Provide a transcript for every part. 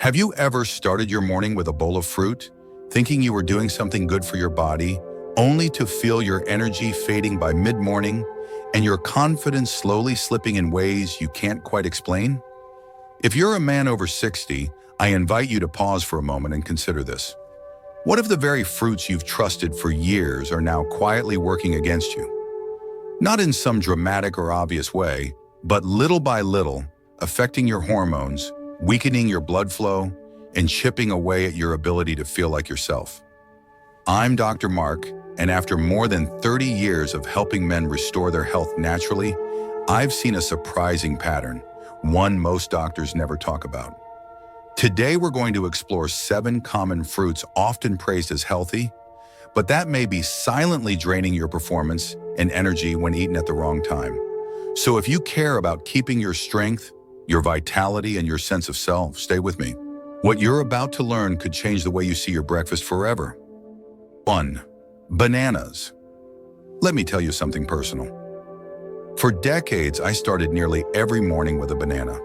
Have you ever started your morning with a bowl of fruit, thinking you were doing something good for your body, only to feel your energy fading by mid-morning and your confidence slowly slipping in ways you can't quite explain? If you're a man over 60, I invite you to pause for a moment and consider this. What if the very fruits you've trusted for years are now quietly working against you? Not in some dramatic or obvious way, but little by little, affecting your hormones, weakening your blood flow, and chipping away at your ability to feel like yourself. I'm Dr. Mark, and after more than 30 years of helping men restore their health naturally, I've seen a surprising pattern, one most doctors never talk about. Today, we're going to explore 7 common fruits often praised as healthy, but that may be silently draining your performance and energy when eaten at the wrong time. So if you care about keeping your strength, your vitality, and your sense of self, stay with me. What you're about to learn could change the way you see your breakfast forever. 1. Bananas. Let me tell you something personal. For decades, I started nearly every morning with a banana.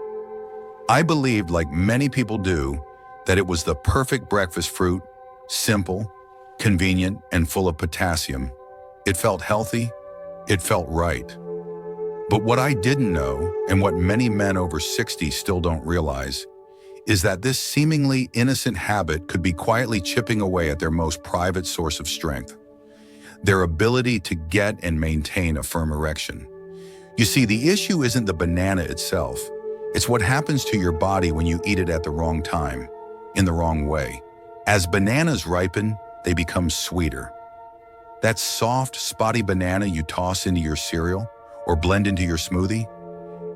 I believed, like many people do, that it was the perfect breakfast fruit, simple, convenient, and full of potassium. It felt healthy. It felt right. But what I didn't know, and what many men over 60 still don't realize, is that this seemingly innocent habit could be quietly chipping away at their most private source of strength, their ability to get and maintain a firm erection. You see, the issue isn't the banana itself. It's what happens to your body when you eat it at the wrong time, in the wrong way. As bananas ripen, they become sweeter. That soft, spotty banana you toss into your cereal or blend into your smoothie,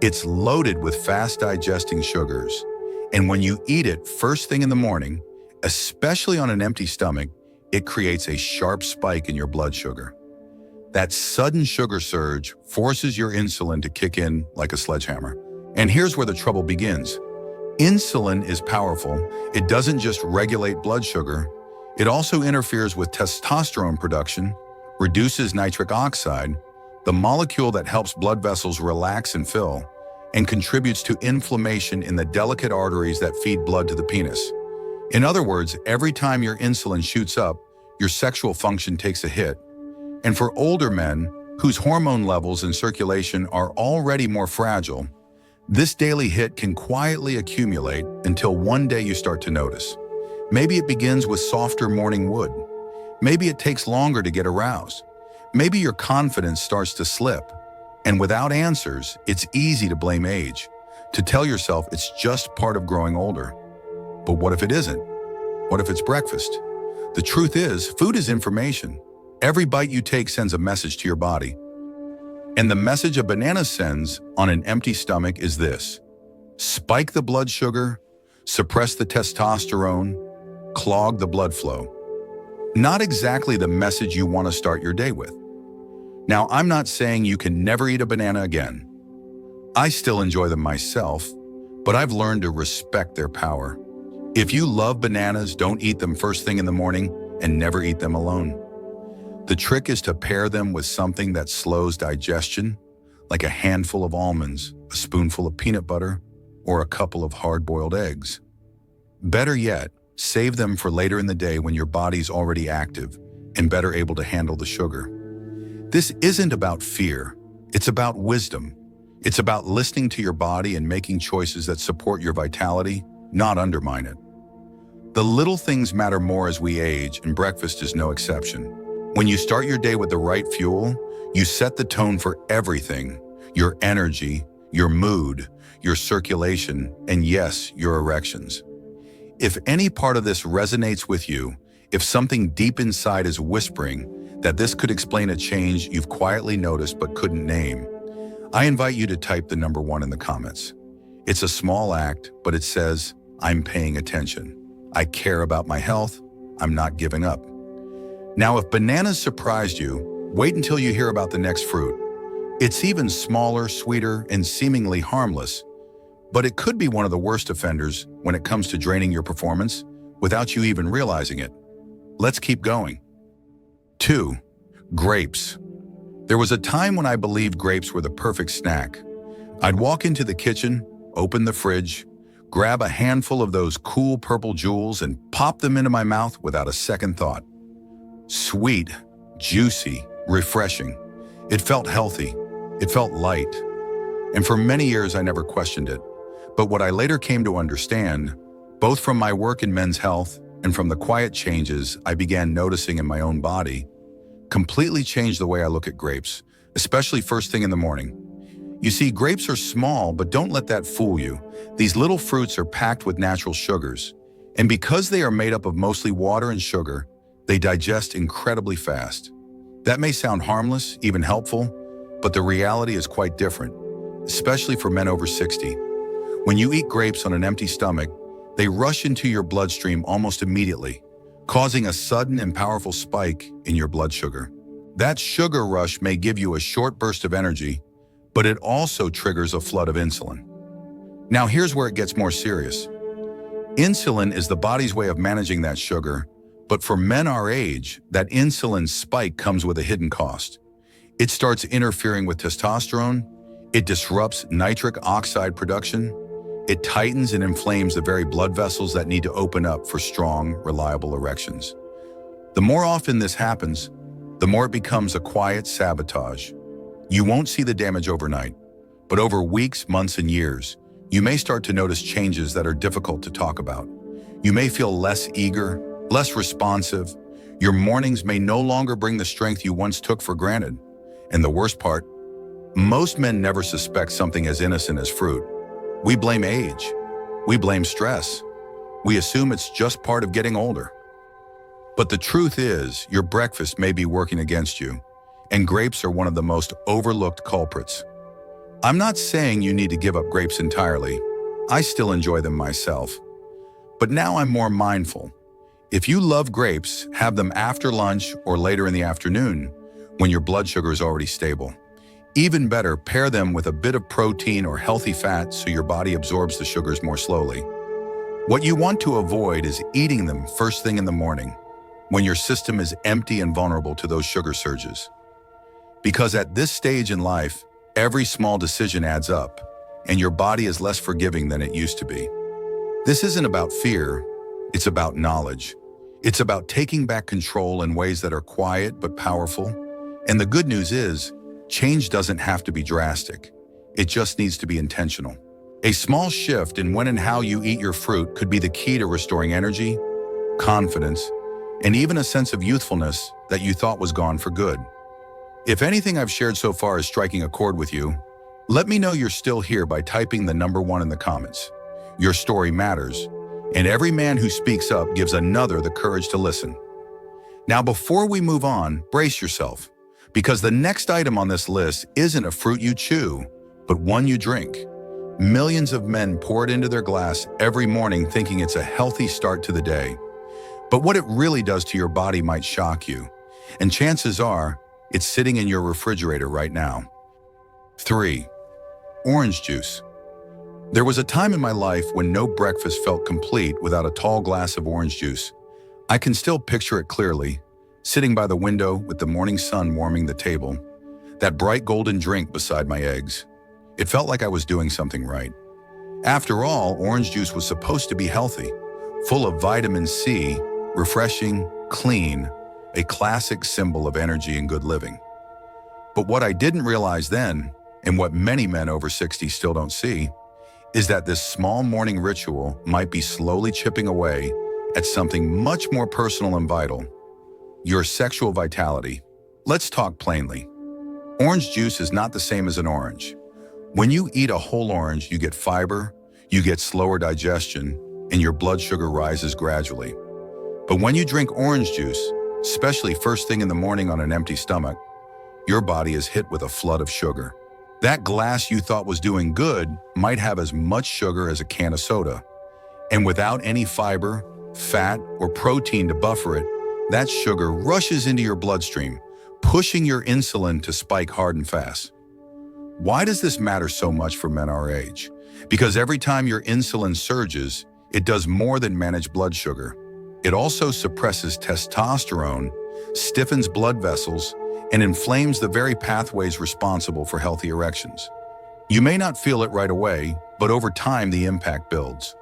it's loaded with fast-digesting sugars. And when you eat it first thing in the morning, especially on an empty stomach, it creates a sharp spike in your blood sugar. That sudden sugar surge forces your insulin to kick in like a sledgehammer. And here's where the trouble begins. Insulin is powerful. It doesn't just regulate blood sugar. It also interferes with testosterone production, reduces nitric oxide, the molecule that helps blood vessels relax and fill, and contributes to inflammation in the delicate arteries that feed blood to the penis. In other words, every time your insulin shoots up, your sexual function takes a hit. And for older men, whose hormone levels and circulation are already more fragile, this daily hit can quietly accumulate until one day you start to notice. Maybe it begins with softer morning wood. Maybe it takes longer to get aroused. Maybe your confidence starts to slip. And without answers, it's easy to blame age, to tell yourself it's just part of growing older. But what if it isn't? What if it's breakfast? The truth is, food is information. Every bite you take sends a message to your body. And the message a banana sends on an empty stomach is this: spike the blood sugar, suppress the testosterone, clog the blood flow. Not exactly the message you want to start your day with. Now, I'm not saying you can never eat a banana again. I still enjoy them myself, but I've learned to respect their power. If you love bananas, don't eat them first thing in the morning and never eat them alone. The trick is to pair them with something that slows digestion, like a handful of almonds, a spoonful of peanut butter, or a couple of hard-boiled eggs. Better yet, save them for later in the day when your body's already active and better able to handle the sugar. This isn't about fear. It's about wisdom. It's about listening to your body and making choices that support your vitality, not undermine it. The little things matter more as we age, and breakfast is no exception. When you start your day with the right fuel, you set the tone for everything: your energy, your mood, your circulation, and yes, your erections. If any part of this resonates with you, if something deep inside is whispering that this could explain a change you've quietly noticed but couldn't name, I invite you to type the number 1 in the comments. It's a small act, but it says, I'm paying attention. I care about my health. I'm not giving up. Now, if bananas surprised you, wait until you hear about the next fruit. It's even smaller, sweeter, and seemingly harmless, but it could be one of the worst offenders when it comes to draining your performance without you even realizing it. Let's keep going. 2. Grapes. There was a time when I believed grapes were the perfect snack. I'd walk into the kitchen, open the fridge, grab a handful of those cool purple jewels and pop them into my mouth without a second thought. Sweet, juicy, refreshing. It felt healthy. It felt light. And for many years, I never questioned it. But what I later came to understand, both from my work in men's health and from the quiet changes I began noticing in my own body, completely changed the way I look at grapes, especially first thing in the morning. You see, grapes are small, but don't let that fool you. These little fruits are packed with natural sugars. And because they are made up of mostly water and sugar, they digest incredibly fast. That may sound harmless, even helpful, but the reality is quite different, especially for men over 60. When you eat grapes on an empty stomach, they rush into your bloodstream almost immediately, causing a sudden and powerful spike in your blood sugar. That sugar rush may give you a short burst of energy, but it also triggers a flood of insulin. Now here's where it gets more serious. Insulin is the body's way of managing that sugar, but for men our age, that insulin spike comes with a hidden cost. It starts interfering with testosterone, it disrupts nitric oxide production, it tightens and inflames the very blood vessels that need to open up for strong, reliable erections. The more often this happens, the more it becomes a quiet sabotage. You won't see the damage overnight, but over weeks, months, and years, you may start to notice changes that are difficult to talk about. You may feel less eager, less responsive. Your mornings may no longer bring the strength you once took for granted. And the worst part, most men never suspect something as innocent as fruit. We blame age. We blame stress. We assume it's just part of getting older. But the truth is, your breakfast may be working against you, and grapes are one of the most overlooked culprits. I'm not saying you need to give up grapes entirely. I still enjoy them myself. But now I'm more mindful. If you love grapes, have them after lunch or later in the afternoon, when your blood sugar is already stable. Even better, pair them with a bit of protein or healthy fat so your body absorbs the sugars more slowly. What you want to avoid is eating them first thing in the morning, when your system is empty and vulnerable to those sugar surges. Because at this stage in life, every small decision adds up, and your body is less forgiving than it used to be. This isn't about fear, it's about knowledge. It's about taking back control in ways that are quiet but powerful. And the good news is, change doesn't have to be drastic. It just needs to be intentional. A small shift in when and how you eat your fruit could be the key to restoring energy, confidence, and even a sense of youthfulness that you thought was gone for good. If anything I've shared so far is striking a chord with you, let me know you're still here by typing the number 1 in the comments. Your story matters, and every man who speaks up gives another the courage to listen. Now, before we move on, brace yourself, because the next item on this list isn't a fruit you chew, but one you drink. Millions of men pour it into their glass every morning thinking it's a healthy start to the day. But what it really does to your body might shock you, and chances are, it's sitting in your refrigerator right now. 3. Orange juice. There was a time in my life when no breakfast felt complete without a tall glass of orange juice. I can still picture it clearly, sitting by the window with the morning sun warming the table, that bright golden drink beside my eggs. It felt like I was doing something right. After all, orange juice was supposed to be healthy, full of vitamin C, refreshing, clean, a classic symbol of energy and good living. But what I didn't realize then, and what many men over 60 still don't see, is that this small morning ritual might be slowly chipping away at something much more personal and vital: your sexual vitality. Let's talk plainly. Orange juice is not the same as an orange. When you eat a whole orange, you get fiber, you get slower digestion, and your blood sugar rises gradually. But when you drink orange juice, especially first thing in the morning on an empty stomach, your body is hit with a flood of sugar. That glass you thought was doing good might have as much sugar as a can of soda. And without any fiber, fat, or protein to buffer it, that sugar rushes into your bloodstream, pushing your insulin to spike hard and fast. Why does this matter so much for men our age? Because every time your insulin surges, it does more than manage blood sugar. It also suppresses testosterone, stiffens blood vessels, and inflames the very pathways responsible for healthy erections. You may not feel it right away, but over time the impact builds.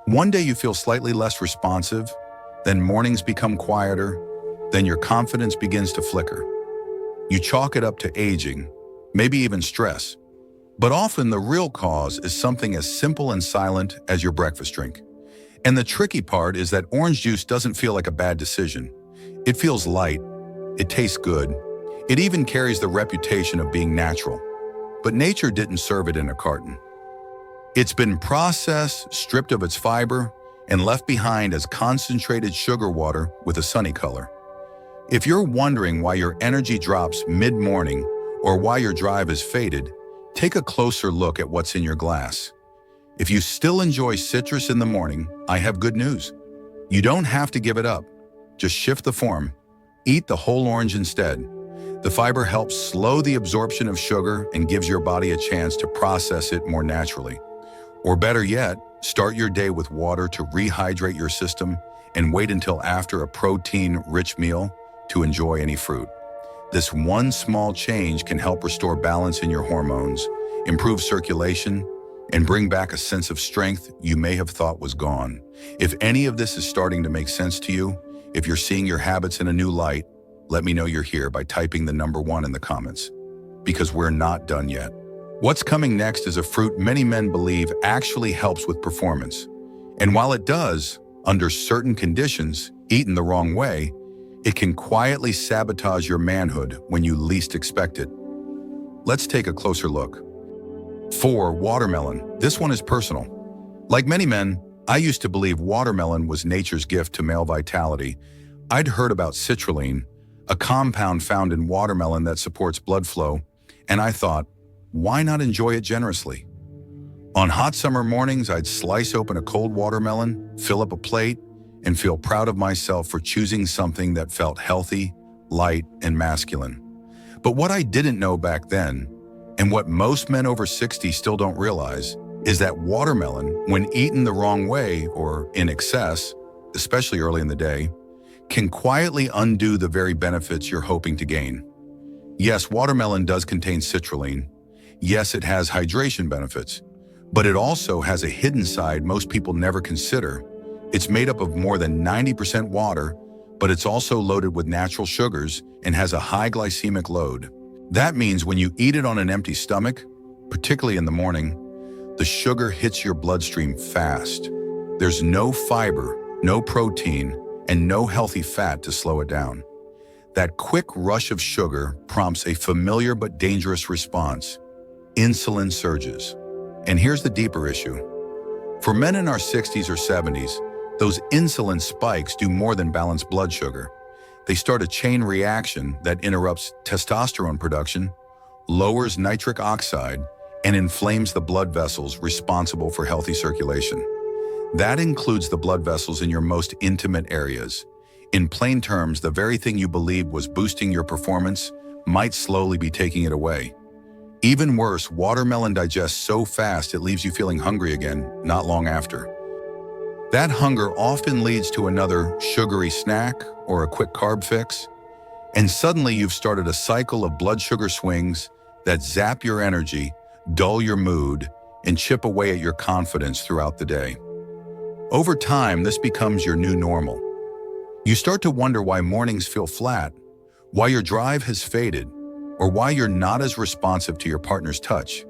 One day you feel slightly less responsive, then mornings become quieter, then your confidence begins to flicker. You chalk it up to aging, maybe even stress. But often the real cause is something as simple and silent as your breakfast drink. And the tricky part is that orange juice doesn't feel like a bad decision. It feels light, it tastes good, it even carries the reputation of being natural. But nature didn't serve it in a carton. It's been processed, stripped of its fiber, and left behind as concentrated sugar water with a sunny color. If you're wondering why your energy drops mid-morning or why your drive is faded, take a closer look at what's in your glass. If you still enjoy citrus in the morning, I have good news. You don't have to give it up. Just shift the form. Eat the whole orange instead. The fiber helps slow the absorption of sugar and gives your body a chance to process it more naturally. Or better yet, start your day with water to rehydrate your system and wait until after a protein-rich meal to enjoy any fruit. This one small change can help restore balance in your hormones, improve circulation, and bring back a sense of strength you may have thought was gone. If any of this is starting to make sense to you, if you're seeing your habits in a new light, let me know you're here by typing the number 1 in the comments, because we're not done yet. What's coming next is a fruit many men believe actually helps with performance. And while it does, under certain conditions, eaten the wrong way, it can quietly sabotage your manhood when you least expect it. Let's take a closer look. 4. Watermelon. This one is personal. Like many men, I used to believe watermelon was nature's gift to male vitality. I'd heard about citrulline, a compound found in watermelon that supports blood flow, and I thought, why not enjoy it generously? On hot summer mornings, I'd slice open a cold watermelon, fill up a plate, and feel proud of myself for choosing something that felt healthy, light, and masculine. But what I didn't know back then, and what most men over 60 still don't realize, is that watermelon, when eaten the wrong way or in excess, especially early in the day, can quietly undo the very benefits you're hoping to gain. Yes, watermelon does contain citrulline. Yes, it has hydration benefits, but it also has a hidden side most people never consider. It's made up of more than 90% water, but it's also loaded with natural sugars and has a high glycemic load. That means when you eat it on an empty stomach, particularly in the morning, the sugar hits your bloodstream fast. There's no fiber, no protein, and no healthy fat to slow it down. That quick rush of sugar prompts a familiar but dangerous response. Insulin surges. And here's the deeper issue. For men in our 60s or 70s, those insulin spikes do more than balance blood sugar. They start a chain reaction that interrupts testosterone production, lowers nitric oxide, and inflames the blood vessels responsible for healthy circulation. That includes the blood vessels in your most intimate areas. In plain terms, the very thing you believed was boosting your performance might slowly be taking it away. Even worse, watermelon digests so fast it leaves you feeling hungry again not long after. That hunger often leads to another sugary snack or a quick carb fix, and suddenly you've started a cycle of blood sugar swings that zap your energy, dull your mood, and chip away at your confidence throughout the day. Over time, this becomes your new normal. You start to wonder why mornings feel flat, why your drive has faded, or why you're not as responsive to your partner's touch.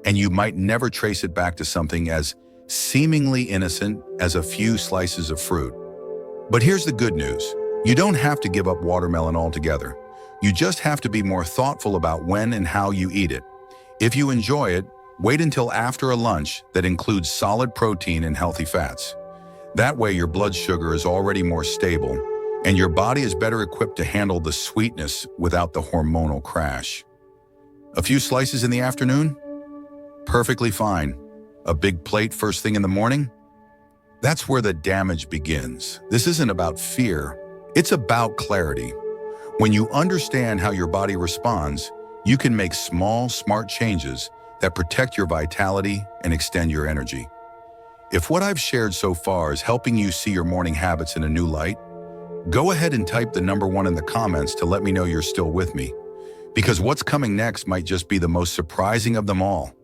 And you might never trace it back to something as seemingly innocent as a few slices of fruit. But here's the good news. You don't have to give up watermelon altogether. You just have to be more thoughtful about when and how you eat it. If you enjoy it, wait until after a lunch that includes solid protein and healthy fats. That way your blood sugar is already more stable, and your body is better equipped to handle the sweetness without the hormonal crash. A few slices in the afternoon? Perfectly fine. A big plate first thing in the morning? That's where the damage begins. This isn't about fear. It's about clarity. When you understand how your body responds, you can make small, smart changes that protect your vitality and extend your energy. If what I've shared so far is helping you see your morning habits in a new light, go ahead and type the number 1 in the comments to let me know you're still with me. Because what's coming next might just be the most surprising of them all.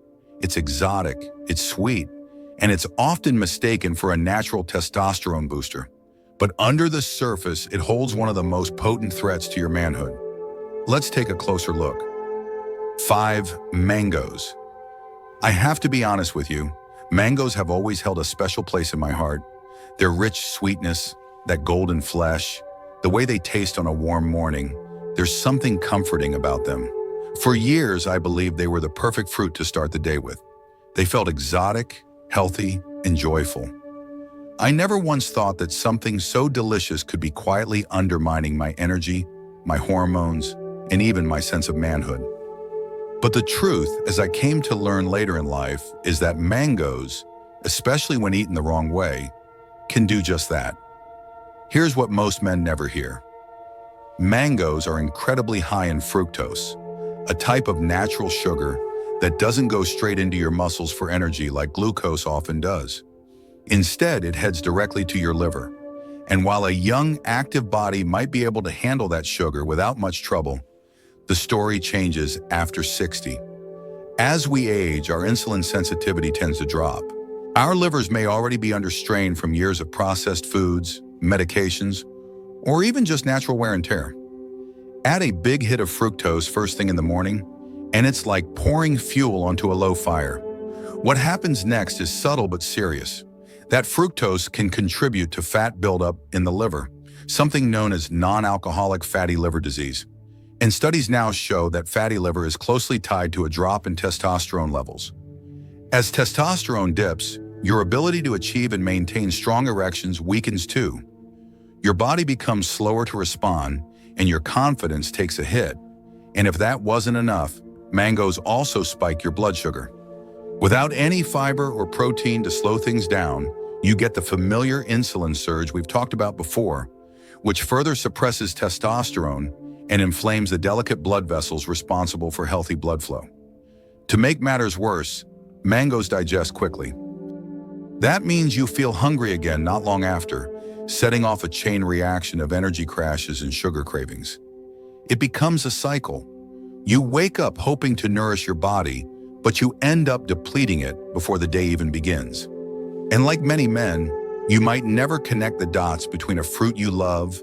It's exotic, it's sweet, and it's often mistaken for a natural testosterone booster. But under the surface, it holds one of the most potent threats to your manhood. Let's take a closer look. 5. Mangoes. I have to be honest with you, mangoes have always held a special place in my heart. Their rich sweetness, that golden flesh, the way they taste on a warm morning, there's something comforting about them. For years, I believed they were the perfect fruit to start the day with. They felt exotic, healthy, and joyful. I never once thought that something so delicious could be quietly undermining my energy, my hormones, and even my sense of manhood. But the truth, as I came to learn later in life, is that mangoes, especially when eaten the wrong way, can do just that. Here's what most men never hear. Mangoes are incredibly high in fructose, a type of natural sugar that doesn't go straight into your muscles for energy like glucose often does. Instead, it heads directly to your liver. And while a young, active body might be able to handle that sugar without much trouble, the story changes after 60. As we age, our insulin sensitivity tends to drop. Our livers may already be under strain from years of processed foods, medications, or even just natural wear and tear. Add a big hit of fructose first thing in the morning, and it's like pouring fuel onto a low fire. What happens next is subtle but serious. That fructose can contribute to fat buildup in the liver, something known as non-alcoholic fatty liver disease. And studies now show that fatty liver is closely tied to a drop in testosterone levels. As testosterone dips, your ability to achieve and maintain strong erections weakens too. Your body becomes slower to respond, and your confidence takes a hit. And if that wasn't enough, mangoes also spike your blood sugar. Without any fiber or protein to slow things down, you get the familiar insulin surge we've talked about before, which further suppresses testosterone and inflames the delicate blood vessels responsible for healthy blood flow. To make matters worse, mangoes digest quickly. That means you feel hungry again not long after, setting off a chain reaction of energy crashes and sugar cravings. It becomes a cycle. You wake up hoping to nourish your body, but you end up depleting it before the day even begins. And like many men, you might never connect the dots between a fruit you love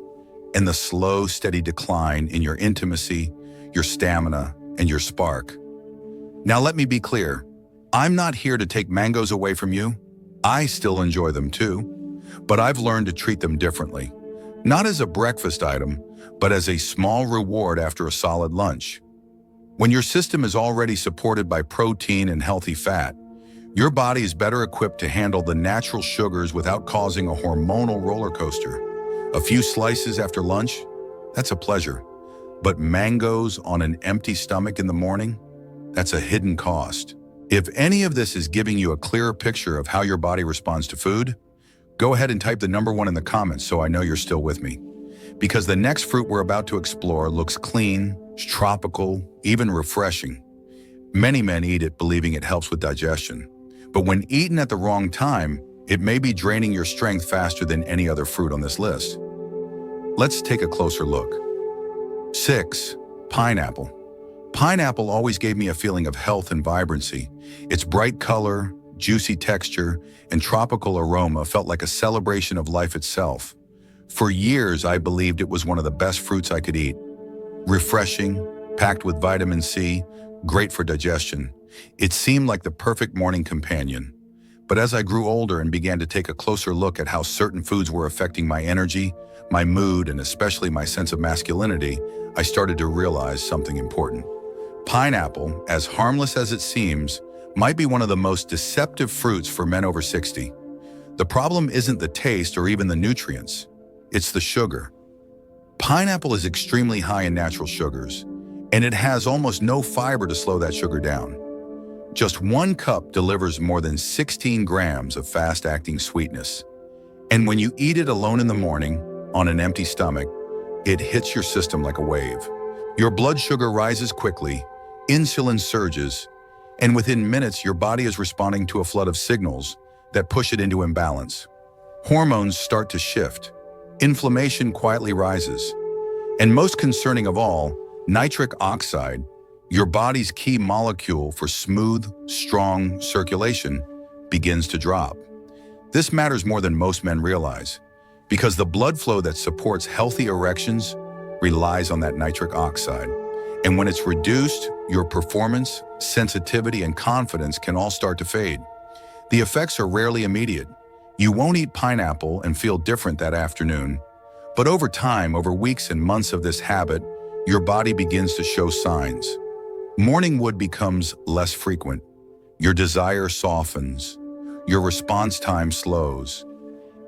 and the slow, steady decline in your intimacy, your stamina, and your spark. Now let me be clear, I'm not here to take mangoes away from you. I still enjoy them too, but I've learned to treat them differently. Not as a breakfast item, but as a small reward after a solid lunch. When your system is already supported by protein and healthy fat, your body is better equipped to handle the natural sugars without causing a hormonal roller coaster. A few slices after lunch, that's a pleasure. But mangoes on an empty stomach in the morning, that's a hidden cost. If any of this is giving you a clearer picture of how your body responds to food, go ahead and type the number 1 in the comments so I know you're still with me. Because the next fruit we're about to explore looks clean, tropical, even refreshing. Many men eat it believing it helps with digestion. But when eaten at the wrong time, it may be draining your strength faster than any other fruit on this list. Let's take a closer look. 6. Pineapple. Pineapple always gave me a feeling of health and vibrancy. Its bright color, juicy texture, and tropical aroma felt like a celebration of life itself. For years, I believed it was one of the best fruits I could eat. Refreshing, packed with vitamin C, great for digestion. It seemed like the perfect morning companion. But as I grew older and began to take a closer look at how certain foods were affecting my energy, my mood, and especially my sense of masculinity, I started to realize something important. Pineapple, as harmless as it seems, might be one of the most deceptive fruits for men over 60. The problem isn't the taste or even the nutrients, it's the sugar. Pineapple is extremely high in natural sugars, and it has almost no fiber to slow that sugar down. Just 1 cup delivers more than 16 grams of fast-acting sweetness. And when you eat it alone in the morning, on an empty stomach, it hits your system like a wave. Your blood sugar rises quickly, insulin surges, and within minutes your body is responding to a flood of signals that push it into imbalance. Hormones start to shift, inflammation quietly rises, and most concerning of all, nitric oxide, your body's key molecule for smooth, strong circulation, begins to drop. This matters more than most men realize, because the blood flow that supports healthy erections relies on that nitric oxide. And when it's reduced, your performance, sensitivity, and confidence can all start to fade. The effects are rarely immediate. You won't eat pineapple and feel different that afternoon. But over time, over weeks and months of this habit, your body begins to show signs. Morning wood becomes less frequent. Your desire softens. Your response time slows.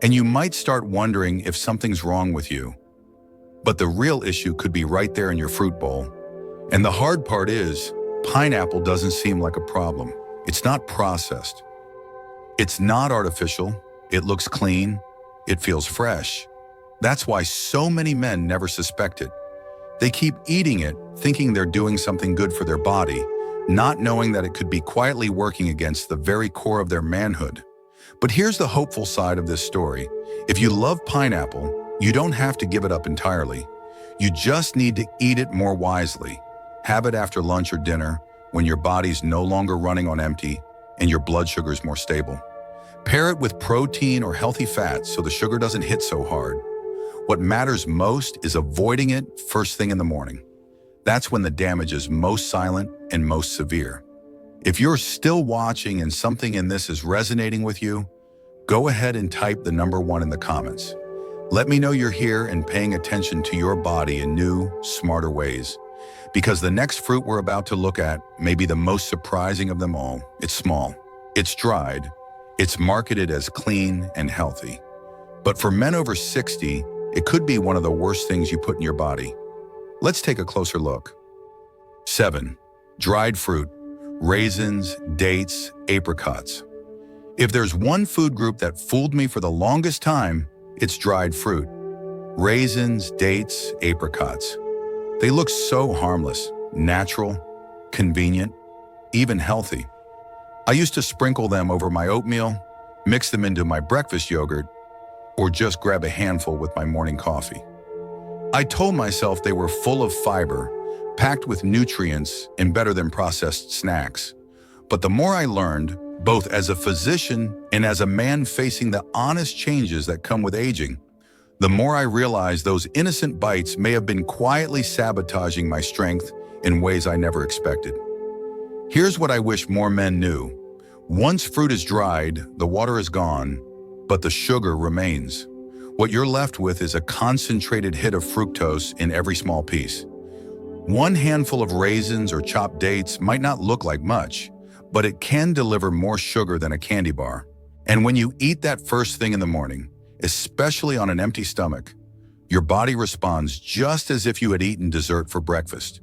And you might start wondering if something's wrong with you. But the real issue could be right there in your fruit bowl. And the hard part is, pineapple doesn't seem like a problem. It's not processed. It's not artificial. It looks clean. It feels fresh. That's why so many men never suspect it. They keep eating it, thinking they're doing something good for their body, not knowing that it could be quietly working against the very core of their manhood. But here's the hopeful side of this story. If you love pineapple, you don't have to give it up entirely. You just need to eat it more wisely. Have it after lunch or dinner, when your body's no longer running on empty and your blood sugar's more stable. Pair it with protein or healthy fats so the sugar doesn't hit so hard. What matters most is avoiding it first thing in the morning. That's when the damage is most silent and most severe. If you're still watching and something in this is resonating with you, go ahead and type the number 1 in the comments. Let me know you're here and paying attention to your body in new, smarter ways. Because the next fruit we're about to look at may be the most surprising of them all. It's small, it's dried, it's marketed as clean and healthy. But for men over 60, it could be one of the worst things you put in your body. Let's take a closer look. 7. Dried fruit, raisins, dates, apricots. If there's one food group that fooled me for the longest time, it's dried fruit. Raisins, dates, apricots. They look so harmless, natural, convenient, even healthy. I used to sprinkle them over my oatmeal, mix them into my breakfast yogurt, or just grab a handful with my morning coffee. I told myself they were full of fiber, packed with nutrients, and better than processed snacks. But the more I learned, both as a physician and as a man facing the honest changes that come with aging, the more I realized those innocent bites may have been quietly sabotaging my strength in ways I never expected. Here's what I wish more men knew. Once fruit is dried, the water is gone, but the sugar remains. What you're left with is a concentrated hit of fructose in every small piece. One handful of raisins or chopped dates might not look like much, but it can deliver more sugar than a candy bar. And when you eat that first thing in the morning, especially on an empty stomach, your body responds just as if you had eaten dessert for breakfast.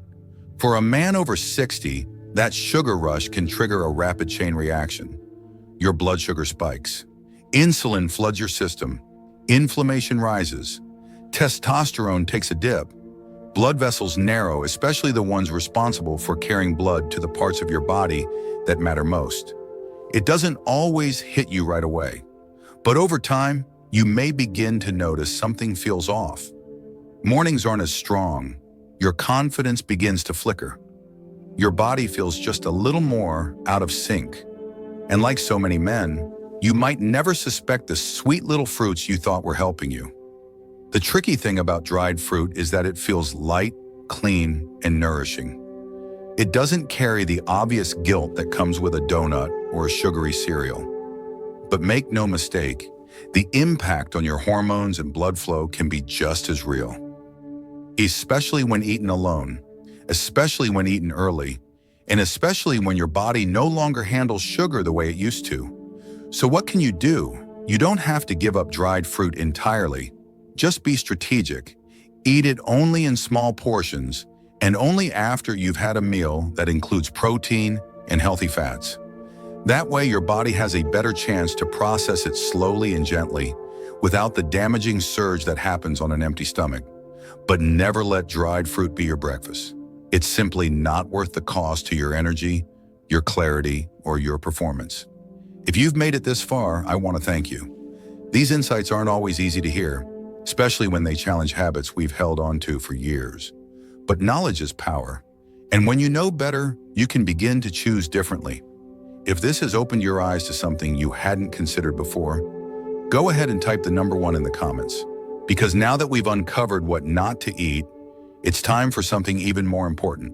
For a man over 60, that sugar rush can trigger a rapid chain reaction. Your blood sugar spikes. Insulin floods your system. Inflammation rises. Testosterone takes a dip. Blood vessels narrow, especially the ones responsible for carrying blood to the parts of your body that matter most. It doesn't always hit you right away, but over time, you may begin to notice something feels off. Mornings aren't as strong. Your confidence begins to flicker. Your body feels just a little more out of sync. And like so many men, you might never suspect the sweet little fruits you thought were helping you. The tricky thing about dried fruit is that it feels light, clean, and nourishing. It doesn't carry the obvious guilt that comes with a donut or a sugary cereal. But make no mistake, the impact on your hormones and blood flow can be just as real. Especially when eaten alone, especially when eaten early, and especially when your body no longer handles sugar the way it used to. So what can you do? You don't have to give up dried fruit entirely. Just be strategic. Eat it only in small portions and only after you've had a meal that includes protein and healthy fats. That way, your body has a better chance to process it slowly and gently without the damaging surge that happens on an empty stomach. But never let dried fruit be your breakfast. It's simply not worth the cost to your energy, your clarity, or your performance. If you've made it this far, I want to thank you. These insights aren't always easy to hear, especially when they challenge habits we've held on to for years. But knowledge is power. And when you know better, you can begin to choose differently. If this has opened your eyes to something you hadn't considered before, go ahead and type the number 1 in the comments. Because now that we've uncovered what not to eat, it's time for something even more important.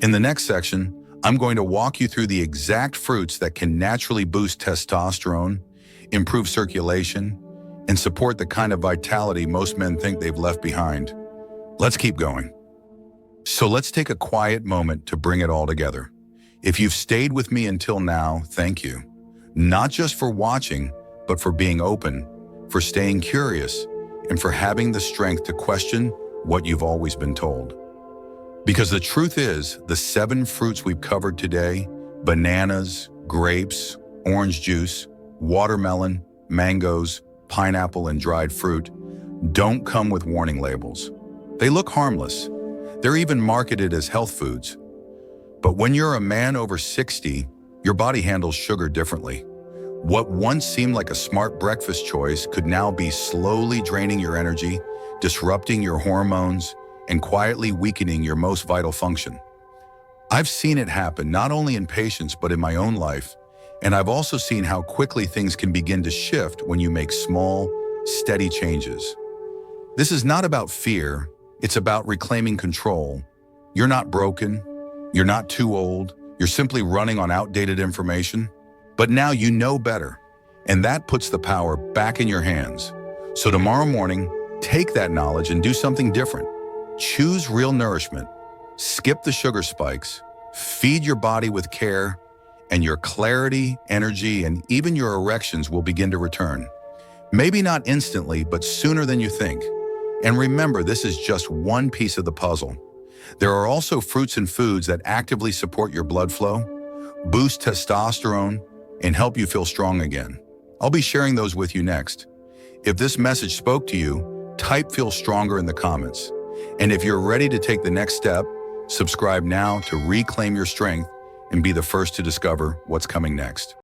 In the next section, I'm going to walk you through the exact fruits that can naturally boost testosterone, improve circulation, and support the kind of vitality most men think they've left behind. Let's keep going. So let's take a quiet moment to bring it all together. If you've stayed with me until now, thank you. Not just for watching, but for being open, for staying curious, and for having the strength to question what you've always been told. Because the truth is, the 7 fruits we've covered today, bananas, grapes, orange juice, watermelon, mangoes, pineapple, and dried fruit, don't come with warning labels. They look harmless. They're even marketed as health foods. But when you're a man over 60, your body handles sugar differently. What once seemed like a smart breakfast choice could now be slowly draining your energy, disrupting your hormones, and quietly weakening your most vital function. I've seen it happen not only in patients but in my own life, and I've also seen how quickly things can begin to shift when you make small, steady changes. This is not about fear, it's about reclaiming control. You're not broken, you're not too old, you're simply running on outdated information. But now you know better, and that puts the power back in your hands. So tomorrow morning, take that knowledge and do something different. Choose real nourishment, skip the sugar spikes, feed your body with care, and your clarity, energy, and even your erections will begin to return. Maybe not instantly, but sooner than you think. And remember, this is just one piece of the puzzle. There are also fruits and foods that actively support your blood flow, boost testosterone, and help you feel strong again. I'll be sharing those with you next. If this message spoke to you, type "feel stronger" in the comments. And if you're ready to take the next step, subscribe now to reclaim your strength and be the first to discover what's coming next.